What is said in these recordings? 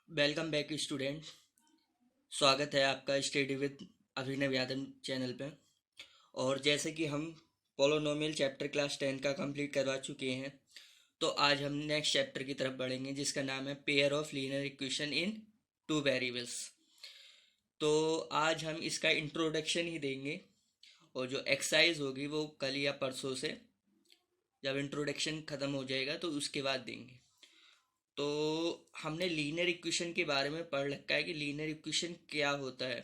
Welcome back student. स्वागत है आपका study with Abhinav Yadav channel पे। और जैसे कि हम पोलोनोमियल चैप्टर क्लास 10 का कंप्लीट करवा चुके हैं, तो आज हम नेक्स्ट चैप्टर की तरफ बढ़ेंगे जिसका नाम है pair of linear equation in two variables. तो आज हम इसका इंट्रोडक्शन ही देंगे और जो एक्सरसाइज होगी वो कल या परसों से, जब इंट्रोडक्शन ख़त्म हो जाएगा तो उसके बाद देंगे। तो हमने लीनियर इक्वेशन के बारे में पढ़ रखा है कि लीनियर इक्वेशन क्या होता है।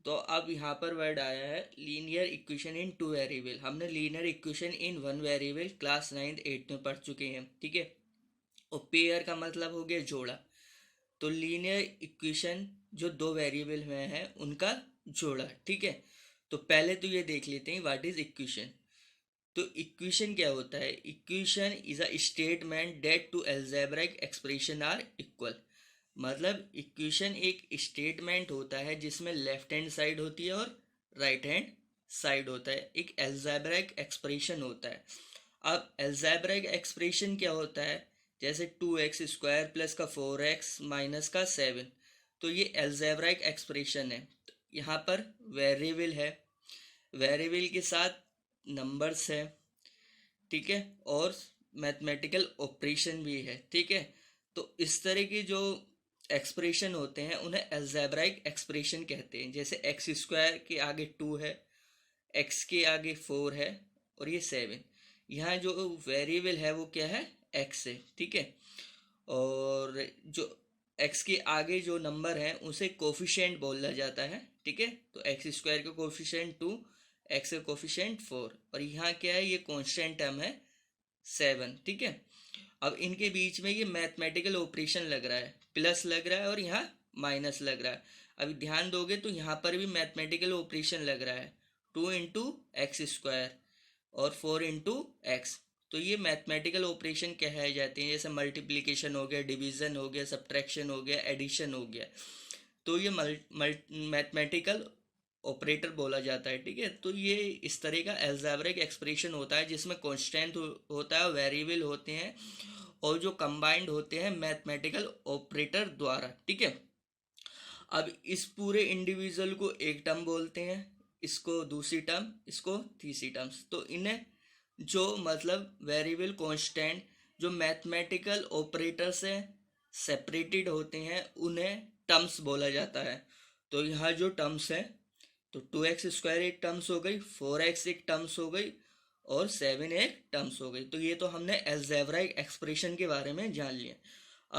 तो अब यहाँ पर वर्ड आया है linear equation in two variable. हमने linear equation in one variable class 9th 8th में पढ़ चुके हैं, ठीक है। और पेयर का मतलब हो गया जोड़ा। तो लीनियर इक्वेशन जो दो वेरिएबल में है उनका जोड़ा, ठीक है। तो पहले तो ये देख लेते हैं व्हाट इज इक्वेशन। तो इक्वेशन क्या होता है? Equation is a statement that two algebraic expression are equal. मतलब इक्वेशन एक स्टेटमेंट होता है जिसमें लेफ्ट हैंड साइड होती है और राइट हैंड साइड होता है। एक अलजेब्रिक एक्सप्रेशन होता है। अब अलजेब्रिक एक्सप्रेशन क्या होता है? जैसे 2x² प्लस का 4x माइनस का 7। तो ये अलजेब्रिक एक्सप्रेशन है। तो यहाँ पर वेरिएबल है, वेरिएबल के साथ नंबर्स है, ठीक है, और मैथमेटिकल ऑपरेशन भी है, ठीक है। तो इस तरह की जो एक्सप्रेशन होते हैं उन्हें अलजेब्राइक एक्सप्रेशन कहते हैं। जैसे x² के आगे 2 है, x के आगे 4 है और ये 7। यहाँ जो वेरिएबल है वो क्या है? x है, ठीक है। और जो x के आगे जो नंबर है उसे कोफिशिएंट बोला जाता है, ठीक है। तो x² का कोफिशिएंट 2, x का कोफिशिएंट 4, और यहाँ क्या है? ये कांस्टेंट टर्म है 7, ठीक है। अब इनके बीच में ये मैथमेटिकल ऑपरेशन लग रहा है, प्लस लग रहा है और यहाँ माइनस लग रहा है। अभी ध्यान दोगे तो यहाँ पर भी मैथमेटिकल ऑपरेशन लग रहा है, 2 × x² और 4 × x। तो ये मैथमेटिकल ऑपरेशन कहे जाते हैं, जैसे मल्टीप्लिकेशन हो गया, डिवीजन हो गया, सब्ट्रैक्शन हो गया, एडिशन हो गया। तो ये मैथमेटिकल ऑपरेटर बोला जाता है, ठीक है। तो ये इस तरह का अलजेब्रिक एक्सप्रेशन होता है जिसमें कांस्टेंट होता है, वेरिएबल होते हैं और जो कंबाइंड होते हैं मैथमेटिकल ऑपरेटर द्वारा, ठीक है। अब इस पूरे इंडिविजुअल को एक टर्म बोलते हैं, इसको दूसरी टर्म, इसको तीसरी टर्म्स। तो इन्हें जो मतलब वेरिएबल कांस्टेंट जो मैथमेटिकल ऑपरेटर से सेपरेटेड होते हैं उन्हें टर्म्स बोला जाता है। तो यहाँ जो टर्म्स है, तो 2x² एक टर्म्स हो गई, 4x एक टर्म्स हो गई और 7 एक टर्म्स हो गई। तो ये तो हमने अलजेब्राइक एक्सप्रेशन के बारे में जान लिया।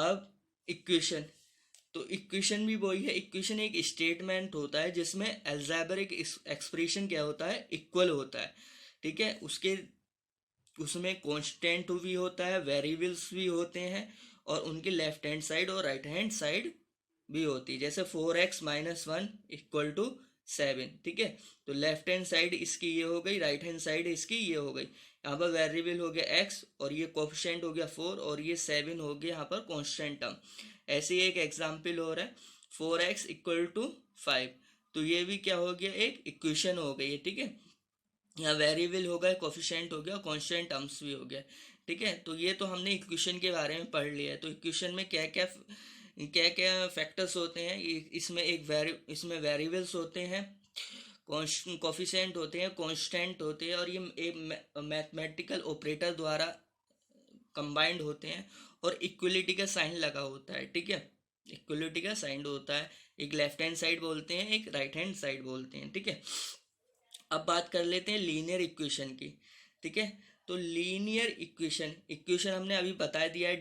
अब इक्वेशन, तो इक्वेशन भी वही है। इक्वेशन एक स्टेटमेंट होता है जिसमें अलजेब्रिक एक्सप्रेशन क्या होता है? इक्वल होता है, ठीक है। उसमें कांस्टेंट भी होता है, वेरिएबल्स भी होते हैं और उनके लेफ्ट हैंड साइड और राइट हैंड साइड भी होती है। जैसे 4x-1 इक्वल टू 7, ठीक है। तो लेफ्ट हैंड साइड इसकी ये हो गई, राइट हैंड साइड इसकी ये हो गई। यहाँ पर वेरिएबल हो गया x और ये कोफिशिएंट हो गया 4 और ये 7 हो गया यहाँ पर कांस्टेंट टर्म। ऐसे ही एक एग्जाम्पल हो रहा है 4x इक्वल टू 5। तो ये भी क्या हो गया? एक इक्वेशन हो गई है, ठीक है। यहाँ वेरिएबल हो गया, कोफिशिएंट हो गया, कांस्टेंट टर्म्स भी हो गया, ठीक है। तो ये तो हमने इक्वेशन के बारे में पढ़ लिया है। तो इक्वेशन में क्या क्या क्या फैक्टर्स होते हैं? इसमें वेरिएबल्स होते हैं, कोफिशिएंट होते हैं, कांस्टेंट होते हैं और ये एक मैथमेटिकल ऑपरेटर द्वारा कंबाइंड होते हैं और इक्वलिटी का साइन लगा होता है, ठीक है। इक्वलिटी का साइन होता है, एक लेफ्ट हैंड साइड बोलते हैं, एक राइट हैंड साइड बोलते हैं, ठीक है। अब बात कर लेते हैं लीनियर इक्वेशन की, ठीक है। तो लीनियर इक्वेशन, इक्वेशन हमने अभी बता दिया है,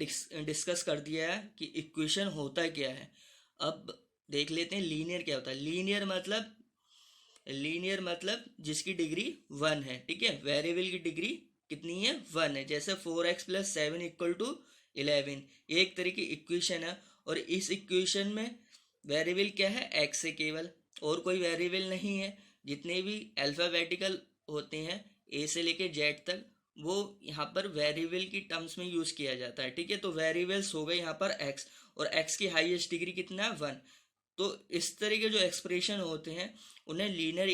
डिस्कस कर दिया है कि इक्वेशन होता क्या है। अब देख लेते हैं लीनियर क्या होता है। लीनियर मतलब जिसकी डिग्री 1 है, ठीक है। वेरिएबल की डिग्री कितनी है? 1 है। जैसे 4x+7 इक्वल टू 11, ये एक तरह की इक्वेशन है। और इस इक्वेशन में वेरिएबल क्या है? x है केवल, और कोई वेरिएबल नहीं है। जितने भी अल्फ़ाबेटिकल होते हैं ए से लेके जेड तक, वो यहाँ पर वेरिएबल की टर्म्स में यूज़ किया जाता है, ठीक है। तो वेरिएबल्स हो गए यहाँ पर x, और x की हाईएस्ट डिग्री कितना है? 1। तो इस तरह के जो एक्सप्रेशन होते हैं उन्हें लीनियर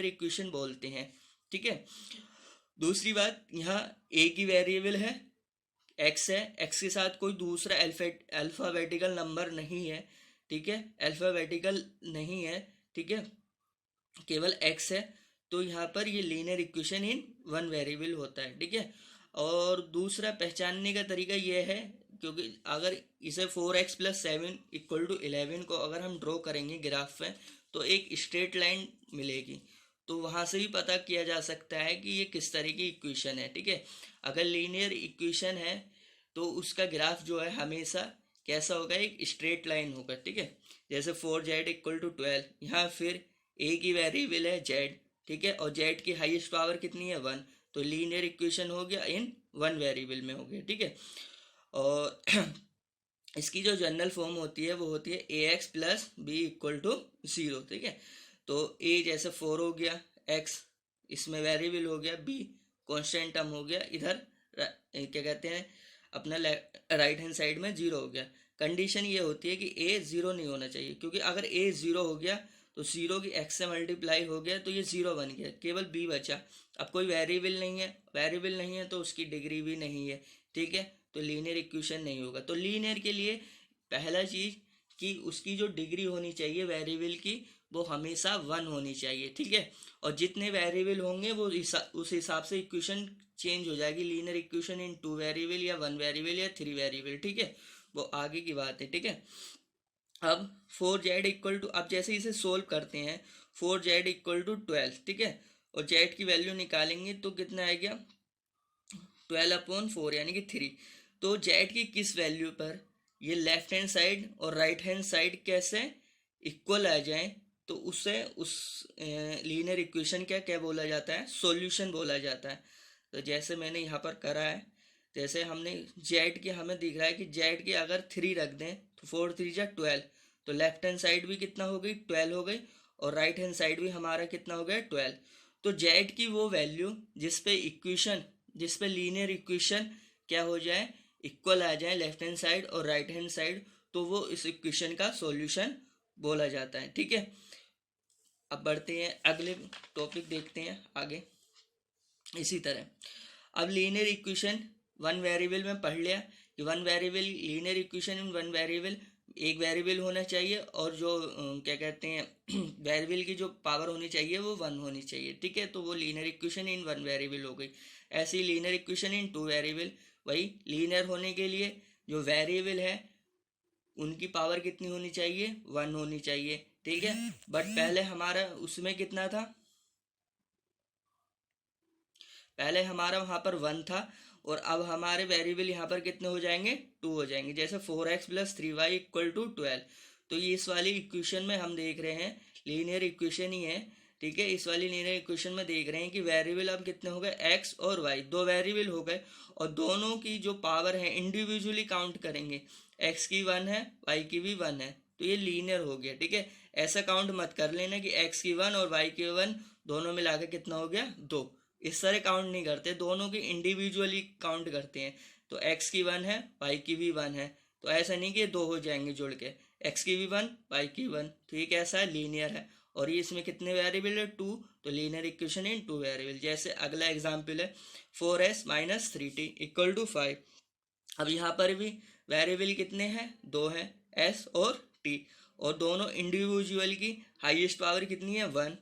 इक्वेशन बोलते हैं, ठीक है। दूसरी बात, यहाँ a की वेरिएबल है, एक्स है, एक्स के साथ कोई दूसरा अल्फ़ाबेटिकल नंबर नहीं है, ठीक है, अल्फ़ाबेटिकल नहीं है, ठीक है, केवल एक्स है, तो यहाँ पर ये linear equation in one variable होता है, ठीक है। और दूसरा पहचानने का तरीका ये है, क्योंकि अगर इसे 4x+7 = 11 को अगर हम ड्रॉ करेंगे ग्राफ में, तो एक स्ट्रेट लाइन मिलेगी, तो वहाँ से भी पता किया जा सकता है कि ये किस तरह की इक्वेशन है, ठीक है। अगर लीनियर इक्वेशन है तो उसका ग्राफ जो है हमेशा कैसा होगा, एक स्ट्रेट लाइन होगा, ठीक है। जैसे 4z = 12, यहाँ फिर ए की वेरिएबल है जेड, ठीक है, और जेड की हाईएस्ट पावर कितनी है 1, तो लीनियर इक्वेशन हो गया इन वन वेरिएबल में हो गया, ठीक है। और इसकी जो जनरल फॉर्म होती है वो होती है ax+b = 0, ठीक है। तो a जैसे 4 हो गया, x इसमें वेरिएबल हो गया, b कांस्टेंट टर्म हो गया, इधर क्या कहते हैं अपना राइट हैंड साइड में 0 हो गया। कंडीशन ये होती है कि a 0 नहीं होना चाहिए, क्योंकि अगर a 0 हो गया तो 0 की x से मल्टीप्लाई हो गया तो ये 0 बन गया, केवल b बचा। अब कोई वेरिएबल नहीं है तो उसकी डिग्री भी नहीं है, ठीक है, तो लीनियर इक्वेशन नहीं होगा। तो लीनियर के लिए पहला चीज़ कि उसकी जो डिग्री होनी चाहिए वेरिएबल की वो हमेशा 1 होनी चाहिए, ठीक है। और जितने वेरिएबल होंगे वो उस हिसाब से इक्वेशन चेंज हो जाएगी, लीनियर इक्वेशन इन 2 वेरिएबल या 1 वेरिएबल या 3 वेरिएबल, ठीक है, वो आगे की बात है, ठीक है। अब 4z अब जैसे इसे सोल्व करते हैं, 4z = 12, ठीक है, और z की वैल्यू निकालेंगे तो कितना आएगा 12/4 यानी कि 3। तो z की किस वैल्यू पर ये लेफ्ट हैंड साइड और राइट हैंड साइड कैसे इक्वल आ जाए, तो उससे उस लीनियर इक्वेशन क्या क्या बोला जाता है, सॉल्यूशन बोला जाता है। तो जैसे मैंने यहाँ पर करा है, जैसे हमने z की हमें दिख रहा है कि z की अगर 3 रख दें तो 4 3 जा 12, तो लेफ्ट हैंड साइड भी कितना हो गई 12 हो गई, और राइट हैंड साइड भी हमारा कितना हो गया 12। तो z की वो वैल्यू जिस पे लीनियर इक्वेशन क्या हो जाए, इक्वल आ जाए लेफ्ट हैंड साइड और राइट हैंड साइड, तो वो इस इक्वेशन का सॉल्यूशन बोला जाता है, ठीक है। अब बढ़ते हैं अगले टॉपिक देखते हैं आगे। इसी तरह अब लीनियर इक्वेशन वन वेरिएबल में पढ़ लिया कि one variable linear equation in one variable, एक वेरिएबल होना चाहिए और जो क्या कहते हैं वेरिएबल की जो पावर होनी चाहिए वो 1 होनी चाहिए, ठीक है, तो वो linear equation in one variable हो गई। ऐसी लीनियर इक्वेशन इन 2 वेरिएबल, वही लीनियर होने के लिए जो वेरिएबल है उनकी पावर कितनी होनी चाहिए 1 होनी चाहिए, ठीक है। बट पहले हमारा उसमें कितना था, पहले हमारा वहाँ पर 1 था, और अब हमारे वेरिएबल यहाँ पर कितने हो जाएंगे 2 हो जाएंगे। जैसे 4x+3y = 12, तो ये इस वाली इक्वेशन में हम देख रहे हैं लीनियर इक्वेशन ही है, ठीक है। इस वाली लीनियर इक्वेशन में देख रहे हैं कि वेरिएबल अब कितने हो गए x और y, दो वेरिएबल हो गए, और दोनों की जो पावर है इंडिविजुअली काउंट करेंगे, x की 1 है y की भी 1 है, तो ये लीनियर हो गया, ठीक है। ऐसा काउंट मत कर लेना कि x की 1 और y की 1 दोनों मिला के कितना हो गया 2, इस तरह काउंट नहीं करते, दोनों की इंडिविजुअली काउंट करते हैं। तो x की 1 है y की भी 1 है, तो ऐसा नहीं कि 2 हो जाएंगे जुड़ के, x की भी 1 y की 1, तो ये कैसा है लीनियर है। और ये इसमें कितने वेरिएबल है 2, तो लीनियर इक्वेशन इन 2 वेरिएबल। जैसे अगला एग्जांपल है 4s-3t = 5। अब यहाँ पर भी वेरिएबल कितने हैं 2 हैं, s और t, और दोनों इंडिविजुअल की हाईएस्ट पावर कितनी है 1,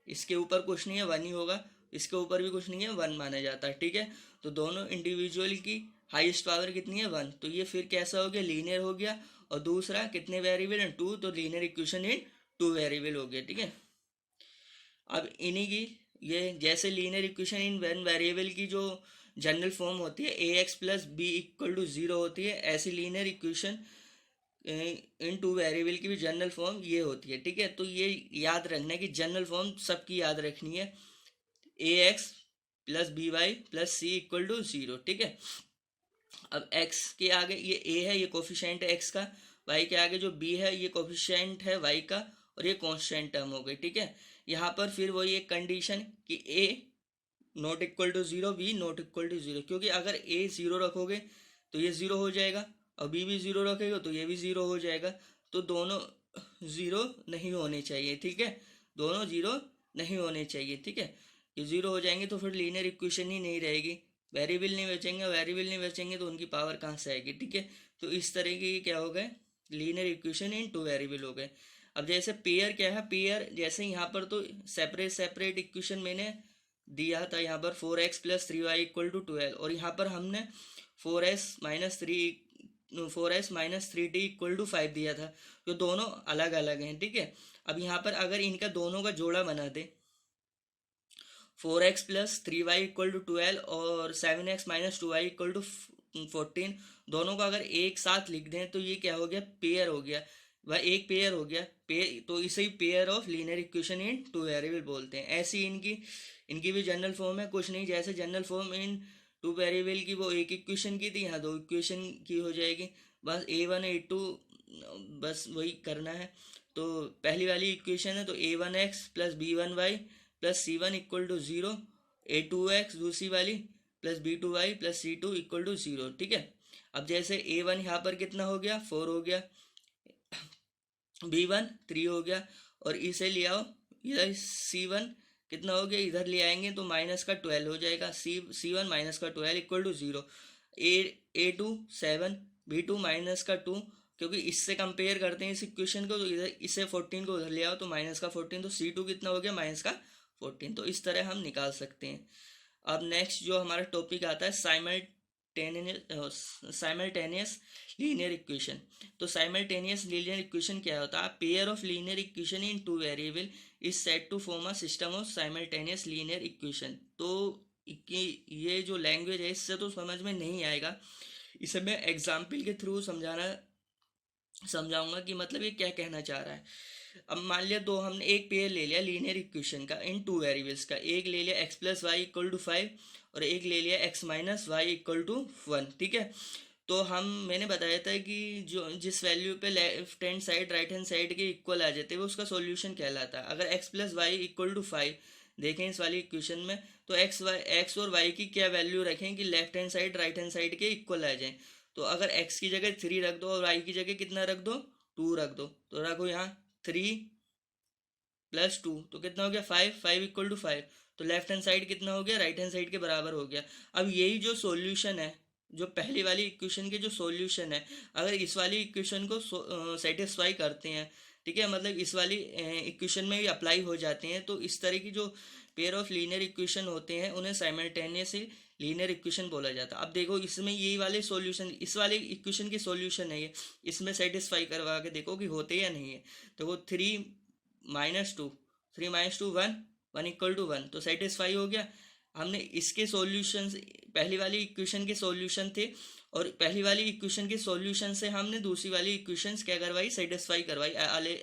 इसके ऊपर कुछ नहीं है 1 ही होगा, इसके ऊपर भी कुछ नहीं है 1 माना जाता है, ठीक है। तो दोनों इंडिविजुअल की हाईएस्ट पावर कितनी है 1, तो ये फिर कैसा हो गया लीनियर हो गया। और दूसरा कितने वेरिएबल हैं 2, तो लीनियर इक्वेशन इन 2 वेरिएबल हो गया, ठीक है। अब इन्हीं की ये जैसे linear equation in one variable की जो जनरल फॉर्म होती है ax+b = 0 होती है, ऐसी लीनियर इक्वेशन इन 2 वेरिएबल की भी जनरल फॉर्म ये होती है, ठीक है। तो ये याद रखना है कि जनरल फॉर्म सबकी याद रखनी है, ax+by+c = 0, ठीक है। अब x के आगे ये a है, ये कोफिशिएंट है x का, y के आगे जो b है ये कोफिशिएंट है y का, और ये कांस्टेंट टर्म हो गई, ठीक है। यहाँ पर फिर वही एक कंडीशन कि a ≠ 0, b ≠ 0, क्योंकि अगर a 0 रखोगे तो ये 0 हो जाएगा, और b भी 0 रखेगा तो ये भी 0 हो जाएगा, तो दोनों 0 नहीं होने चाहिए, ठीक है, दोनों 0 नहीं होने चाहिए, ठीक है। ये 0 हो जाएंगे तो फिर लीनियर इक्वेशन ही नहीं रहेगी, वेरिएबल नहीं बचेंगे, वेरिएबल नहीं बचेंगे तो उनकी पावर कहाँ से आएगी, ठीक है। तो इस तरह की क्या हो गए, linear equation in two variable हो गए। अब जैसे पेयर क्या है, पेयर जैसे यहाँ पर तो सेपरेट सेपरेट इक्वेशन मैंने दिया था, यहाँ पर 4x+3y इक्वल टू 12, और यहाँ पर हमने 4s−3 डी इक्वल टू 5 दिया था, जो दोनों अलग अलग हैं, ठीक है। अब यहाँ पर अगर इनका दोनों का जोड़ा बना दे, 4x+3y इक्वल टू 12 और 7x−2y इक्वल टू 14, दोनों को अगर एक साथ लिख दें तो ये क्या हो गया, पेयर हो गया, वह एक पेयर हो गया, पेयर, तो इसे ही pair of linear equation in two variable बोलते हैं। ऐसी इनकी इनकी भी जनरल फॉर्म है, कुछ नहीं, जैसे general form in two variable की वो एक इक्वेशन की थी, यहाँ दो इक्वेशन की हो जाएगी, बस A1 A2 बस वही करना है। तो पहली वाली इक्वेशन है तो A1x+B1y plus C1 equal to 0, A2x दूसरी वाली plus B2y plus C2 equal to 0, ठीक है। अब जैसे A1 यहाँ पर कितना हो गया, 4 हो गया, B1 3 हो गया, और इसे ले आओ इधर, C1 कितना हो गया, इधर ले आएंगे तो -12 हो जाएगा, C1 -12 equal to 0, A2 7, B2 -2, क्योंकि इससे कंपेयर करते हैं इस इक्वेशन को, तो इधर इसे 14 को उधर ले आओ तो -14, तो C2 कितना हो गया, -14। तो इस तरह हम निकाल सकते हैं। अब नेक्स्ट जो हमारा टॉपिक आता है साइमल्टेनियस लीनियर इक्वेशन। तो साइमल्टेनियस लीनियर इक्वेशन क्या होता है, pair of linear equation in two variable is said to form a system of simultaneous linear equation. तो ये जो लैंग्वेज है इससे तो समझ में नहीं आएगा, इसे मैं एग्जाम्पल के थ्रू समझाऊंगा कि मतलब ये क्या कहना चाह रहा है। अब मान लिया दो, हमने एक पेयर ले लिया लीनियर इक्वेशन का इन टू वेरिएबल्स का, एक ले लिया x+y इक्वल टू 5 और एक ले लिया x−y इक्वल टू 1, ठीक है। तो मैंने बताया था कि जो जिस वैल्यू पे left hand side right hand side के इक्वल आ जाते हैं वो उसका सॉल्यूशन कहलाता है। अगर x+y इक्वल टू 5 देखें इस वाली इक्वेशन में, तो x और y की क्या वैल्यू रखें कि left hand side right hand side के इक्वल आ जाए। तो अगर x की जगह 3 रख दो और y की जगह कितना रख दो, 2 रख दो, तो रखो यहाँ 3+2, तो कितना हो गया 5 इक्वल टू 5, तो लेफ्ट हैंड साइड कितना हो गया, राइट हैंड साइड के बराबर हो गया। अब यही जो सॉल्यूशन है, जो पहली वाली इक्वेशन के जो सॉल्यूशन है, अगर इस वाली इक्वेशन को सेटिस्फाई करते हैं, ठीक है, मतलब इस वाली इक्वेशन में भी अप्लाई हो जाते हैं, तो इस तरह की जो पेयर ऑफ लीनियर इक्वेशन होते हैं उन्हें साइमल्टेनियसली लीनियर इक्वेशन बोला जाता है। अब देखो इसमें यही वाले सॉल्यूशन, इस वाले इक्वेशन की सॉल्यूशन है ये, इसमें सेटिस्फाई करवा के देखो कि होते या नहीं है। तो वो 3 - 2 1 इक्वल टू 1, तो सेटिस्फाई हो गया। हमने इसके सॉल्यूशन, पहली वाली इक्वेशन के सॉल्यूशन थे, और पहली वाली इक्वेशन के सॉल्यूशन से हमने दूसरी वाली इक्वेशंस क्या करवाई, सेटिस्फाई करवाई,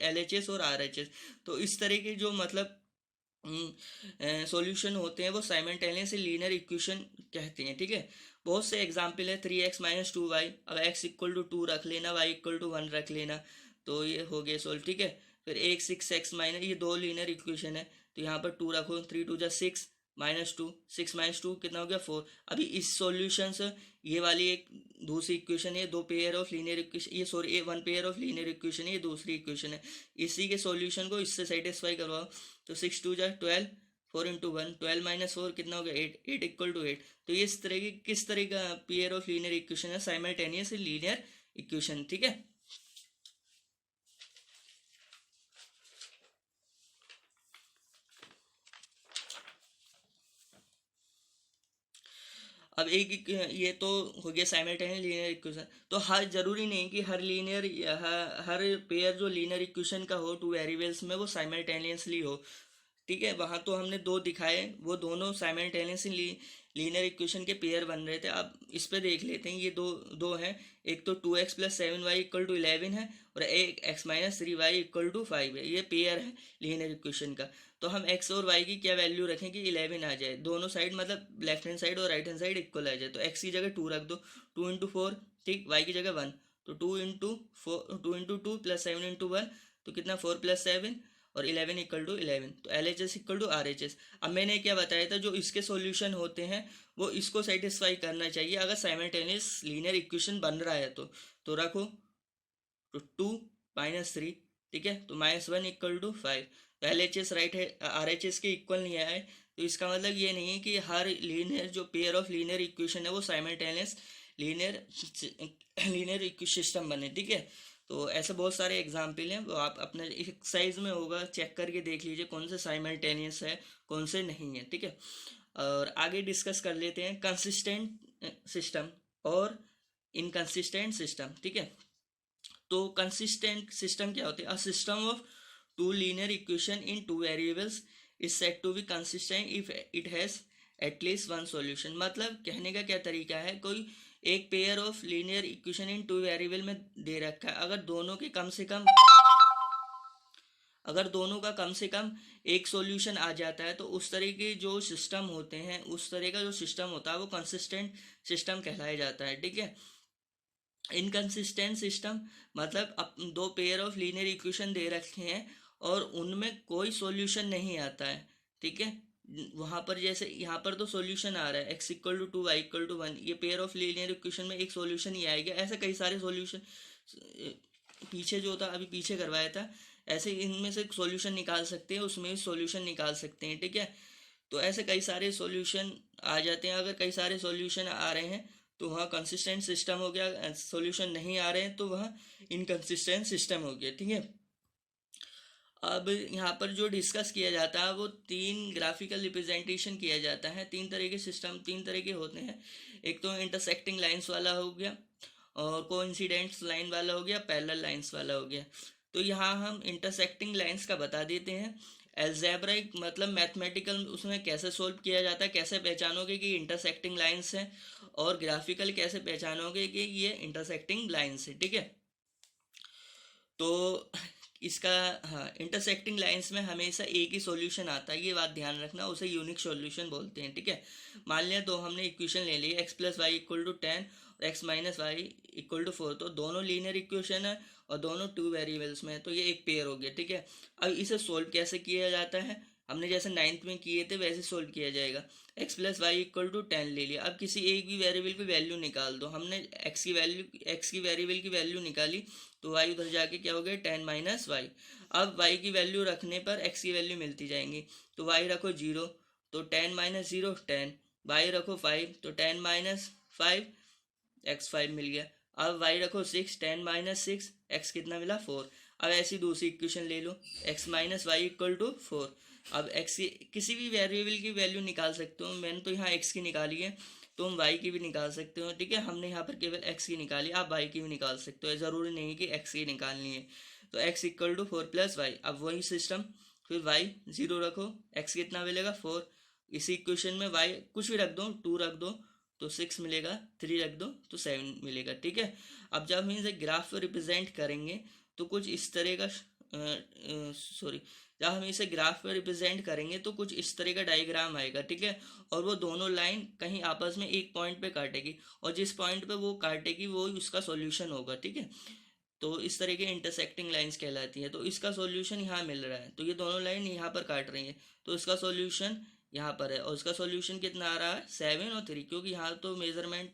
LHS और RHS। तो इस तरह के जो मतलब सॉल्यूशन होते हैं वो साइमल्टेनियस लीनियर इक्वेशन कहते हैं, ठीक है। बहुत से एग्जाम्पल है, 3x−2y, अब x इक्वल टू 2 रख लेना, y इक्वल टू 1 रख लेना, तो ये हो गया सॉल्व, ठीक है। फिर एक 6x-, ये दो लीनियर इक्वेशन है, तो यहाँ पर 2 रखो, 3×2 = 6, -2, 6 - 2 कितना हो गया 4। अभी इस सॉल्यूशन से ये वाली एक दूसरी इक्वेशन है, दो पेयर ऑफ लीनियर इक्वेशन, ये sorry 1 pair of linear equation है, ये दूसरी इक्वेशन है, इसी के सॉल्यूशन को इससे सेटिस्फाई करवाओ, तो 6×2 = 12, 4×1 12 - 4 कितना हो गया 8 इक्वल टू 8। तो ये इस तरह की किस तरह का पेयर ऑफ लीनियर इक्वेशन है, साइमल्टेनियस लीनियर इक्वेशन, ठीक है। अब एक ये तो हो गया साइमल्टेनियस लीनियर इक्वेशन। तो हर जरूरी नहीं कि हर पेयर जो लीनियर इक्वेशन का हो टू वेरिएबल्स में वो साइमल्टेनियसली हो, ठीक है। वहाँ तो हमने दो दिखाए, वो दोनों साइमल्टेनियसली लीनियर इक्वेशन के पेयर बन रहे थे। अब इस पे देख लेते हैं, ये दो दो हैं, एक तो 2x+7y इक्वल टू 11 है, और एक x−3y इक्वल टू 5 है, ये पेयर है लीनियर इक्वेशन का। तो हम x और y की क्या वैल्यू रखें कि 11 आ जाए, दोनों साइड मतलब लेफ्ट हैंड साइड और राइट हैंड साइड इक्वल आ जाए, तो x की जगह 2 रख दो, 2×4, ठीक, y की जगह 1, तो 2×2 + 7×1, तो कितना 4+7 और 11 इक्वल टू 11, तो LHS इक्वल टू RHS। अब मैंने क्या बताया था, जो इसके सॉल्यूशन होते हैं वो इसको सेटिस्फाई करना चाहिए अगर साइमल्टेनियस लीनियर इक्वेशन बन रहा है तो रखो, तो 2 - 3, ठीक है, तो -1 इक्वल टू 5, तो LHS राइट है RHS के इक्वल नहीं आया है, तो इसका मतलब ये नहीं है कि हर लीनियर जो पेयर ऑफ लीनियर इक्वेशन है वो साइमल्टेनियस लीनियर सिस्टम बने, ठीक है। तो ऐसे बहुत सारे एग्जाम्पल हैं, वो आप अपने एक्सरसाइज में होगा, चेक करके देख लीजिए कौन से साइमल्टेनियस है कौन से नहीं है, ठीक है। और आगे डिस्कस कर लेते हैं कंसिस्टेंट सिस्टम और इनकंसिस्टेंट सिस्टम, ठीक है। तो कंसिस्टेंट सिस्टम क्या होते हैं? A system of two linear equation in two variables is said to be consistent if it has at least one solution. मतलब कहने का क्या तरीका है, कोई एक pair of linear equation in two variable में दे रखा है, अगर दोनों का कम से कम एक सॉल्यूशन आ जाता है तो उस तरह के जो सिस्टम होते हैं, उस तरह का जो सिस्टम होता है वो कंसिस्टेंट सिस्टम कहलाया जाता है, ठीक है। इनकंसिस्टेंट सिस्टम मतलब दो पेयर ऑफ लीनियर इक्वेशन दे रखे हैं और उनमें कोई सॉल्यूशन नहीं आता है, ठीक है। वहां पर जैसे यहाँ पर तो सॉल्यूशन आ रहा है x equal to 2 y equal to 1, ये पेयर ऑफ लीनियर इक्वेशन में एक सॉल्यूशन ही आएगा। ऐसे कई सारे सॉल्यूशन पीछे जो था अभी पीछे करवाया था, ऐसे इनमें से सॉल्यूशन निकाल सकते हैं, उसमें सॉल्यूशन निकाल सकते हैं, ठीक है। तो ऐसे कई सारे सॉल्यूशन आ जाते हैं। अगर कई सारे सॉल्यूशन आ रहे हैं तो वहाँ कंसिस्टेंट सिस्टम हो गया, सॉल्यूशन नहीं आ रहे हैं तो वहाँ इनकंसिस्टेंट सिस्टम हो गया, ठीक है। अब यहाँ पर जो डिस्कस किया जाता है वो तीन ग्राफिकल रिप्रेजेंटेशन किया जाता है। तीन तरह के सिस्टम तीन तरह के होते हैं। एक तो इंटरसेक्टिंग लाइंस वाला हो गया, और कोइंसिडेंट्स लाइन वाला हो गया, पैरेलल लाइंस वाला हो गया। तो यहाँ हम इंटरसेक्टिंग लाइंस का बता देते हैं। एल्जेब्राइक मतलब मैथमेटिकल उसमें कैसे सोल्व किया जाता है, कैसे पहचानोगे कि इंटरसेक्टिंग लाइंस है, और ग्राफिकल कैसे पहचानोगे कि ये इंटरसेक्टिंग लाइंस है, ठीक है। तो इसका हाँ, इंटरसेक्टिंग लाइंस में हमेशा एक ही सॉल्यूशन आता है, ये बात ध्यान रखना, उसे यूनिक सॉल्यूशन बोलते हैं, ठीक है। मान लिया तो हमने इक्वेशन ले ली x plus Y equal to 10 और x minus Y equal to 4, तो दोनों लीनियर इक्वेशन है और दोनों टू वेरिएबल्स में है, तो ये एक पेयर हो गया, ठीक है। अब इसे सोल्व कैसे किया जाता है? हमने जैसे 9th में किए थे वैसे सोल्व किया जाएगा। x plus Y equal to 10 ले लिया। अब किसी एक भी वेरिएबल की वैल्यू निकाल दो। हमने x की वेरिएबल की वैल्यू निकाली तो y उधर जाके क्या हो गया 10 माइनस वाई। अब y की वैल्यू रखने पर x की वैल्यू मिलती जाएंगी। तो y रखो 0 तो 10 माइनस 0 10, y रखो 5 तो 10 माइनस 5 x 5 मिल गया। अब y रखो 6 10 माइनस 6 x कितना मिला 4। अब ऐसी दूसरी इक्वेशन ले लो x minus Y equal to 4। अब x किसी भी वेरिएबल की वैल्यू निकाल सकते हो। मैंने तो यहाँ x की निकाली है, तुम y की भी निकाल सकते हो, ठीक है। हमने यहाँ पर केवल x की निकाली, आप y की भी निकाल सकते हो, ज़रूरी नहीं कि x की निकालनी है। तो x equal to 4 plus Y. अब वही सिस्टम, फिर y 0 रखो, x कितना मिलेगा 4। इसी इक्वेशन में y कुछ भी रख दो, 2 रख दो तो 6 मिलेगा, 3 रख दो तो 7 मिलेगा, ठीक है। अब जब हम इसे ग्राफ रिप्रेजेंट करेंगे तो कुछ इस तरह का जब हम इसे ग्राफ पर रिप्रेजेंट करेंगे तो कुछ इस तरह का डायग्राम आएगा, ठीक है। और वो दोनों लाइन कहीं आपस में एक पॉइंट पे काटेगी, और जिस पॉइंट पे वो काटेगी वो उसका सॉल्यूशन होगा, ठीक है। तो इस तरह की इंटरसेक्टिंग लाइंस कहलाती है। तो इसका सॉल्यूशन यहाँ मिल रहा है, तो ये दोनों लाइन यहाँ पर काट रही है, तो इसका सॉल्यूशन यहाँ पर है। और इसका सॉल्यूशन कितना आ रहा है 7 और 3, क्योंकि यहाँ तो मेजरमेंट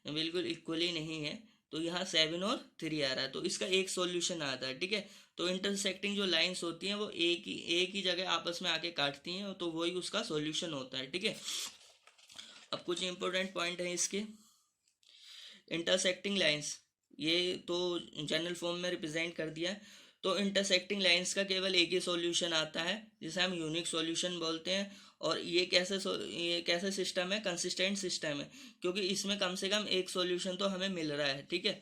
बिल्कुल इक्वली नहीं है, तो यहाँ 7 और 3 आ रहा है, तो इसका एक सॉल्यूशन आता है, ठीक है। तो इंटरसेक्टिंग जो लाइंस होती हैं वो एक ही जगह आपस में आके काटती हैं, तो वही उसका सॉल्यूशन होता है, ठीक है। अब कुछ इंपॉर्टेंट पॉइंट है इसके। इंटरसेक्टिंग लाइंस ये तो जनरल फॉर्म में रिप्रेजेंट कर दिया। तो इंटरसेक्टिंग लाइंस का केवल एक ही सॉल्यूशन आता है, जिसे हम यूनिक सॉल्यूशन बोलते हैं। और ये कैसे सिस्टम है? कंसिस्टेंट सिस्टम है, क्योंकि इसमें कम से कम एक सॉल्यूशन तो हमें मिल रहा है, ठीक है।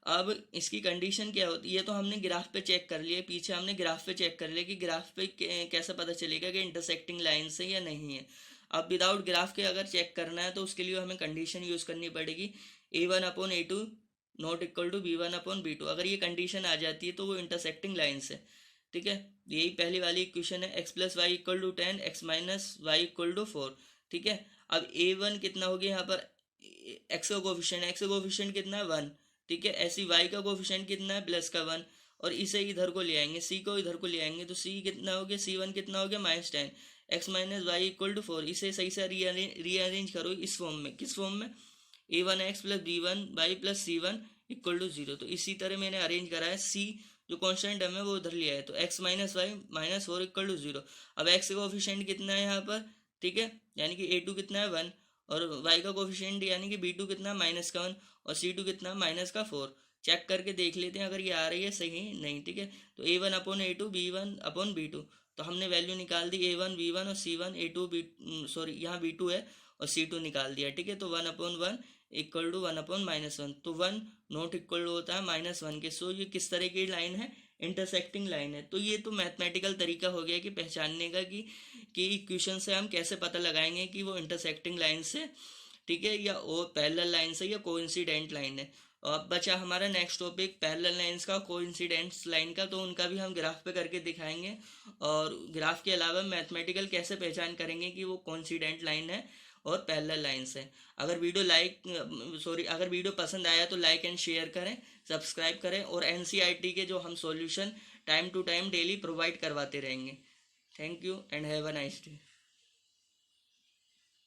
अब इसकी कंडीशन क्या होती है? ये तो हमने ग्राफ पे चेक कर लिया, पीछे हमने ग्राफ पे चेक कर लिया कि ग्राफ पे कैसे पता चलेगा कि इंटरसेक्टिंग लाइन से या नहीं है। अब विदाउट ग्राफ के अगर चेक करना है तो उसके लिए हमें कंडीशन यूज़ करनी पड़ेगी, a1/a2 not equal to b1/b2। अगर ये कंडीशन आ जाती है तो वो इंटरसेक्टिंग लाइन्स है, ठीक है। यही पहली वाली इक्वेशन है, x plus Y equal to 10 x minus Y equal to 4, ठीक है। अब a1 कितना हो गया यहाँ पर? x का कोफिशिएंट कितना है 1, ठीक है। ऐसी y का कोफिशिएंट कितना है +1, और इसे इधर को ले आएंगे, c को इधर को ले आएंगे, तो c कितना हो गया c1 कितना हो गया -10 x minus Y equal to 4। इसे सही से रीअरेंज करो इस फॉर्म में। किस फॉर्म में? a1x plus b1y plus c1 equal to 0। तो इसी तरह मैंने अरेंज करा है, c जो कॉन्स्टेंट है वो उधर लिया है, तो x minus Y minus 4 equal to 0। अब x का कोफिशिएंट कितना है यहाँ पर ठीक है, यानी कि A2 कितना है 1, और y का कोफिशिएंट यानी कि B2 कितना माइनस का 1, और C2 कितना माइनस का 4। चेक करके देख लेते हैं अगर ये आ रही है सही नहीं, ठीक है। तो A1/A2 B1/B2, तो हमने वैल्यू निकाल दी A1 B1 और C1 A2 B, सॉरी यहाँ B2 है और C2 निकाल दिया, ठीक है। तो 1/1 इक्वल टू 1/-1, तो 1 नॉट इक्वल होता है -1 के। सो ये किस तरह की लाइन है, इंटरसेक्टिंग लाइन है। तो ये तो मैथमेटिकल तरीका हो गया कि पहचानने का कि इक्वेशन से हम कैसे पता लगाएंगे कि वो इंटरसेक्टिंग लाइन से, ठीक है, या वो पैरेलल लाइन से या कोइंसिडेंट लाइन है। और अब बचा हमारा नेक्स्ट टॉपिक पैरेलल लाइंस का, कोइंसिडेंट्स लाइन का, तो उनका भी हम ग्राफ पे करके दिखाएंगे। और ग्राफ के अलावा मैथमेटिकल कैसे पहचान करेंगे कि वो कोइंसिडेंट लाइन है और पैरेलल लाइंस है। अगर वीडियो पसंद आया तो लाइक एंड शेयर करें, सब्सक्राइब करें, और एनसीईआरटी के जो हम solution time to time daily provide करवाते रहेंगे। Thank you and have a nice day.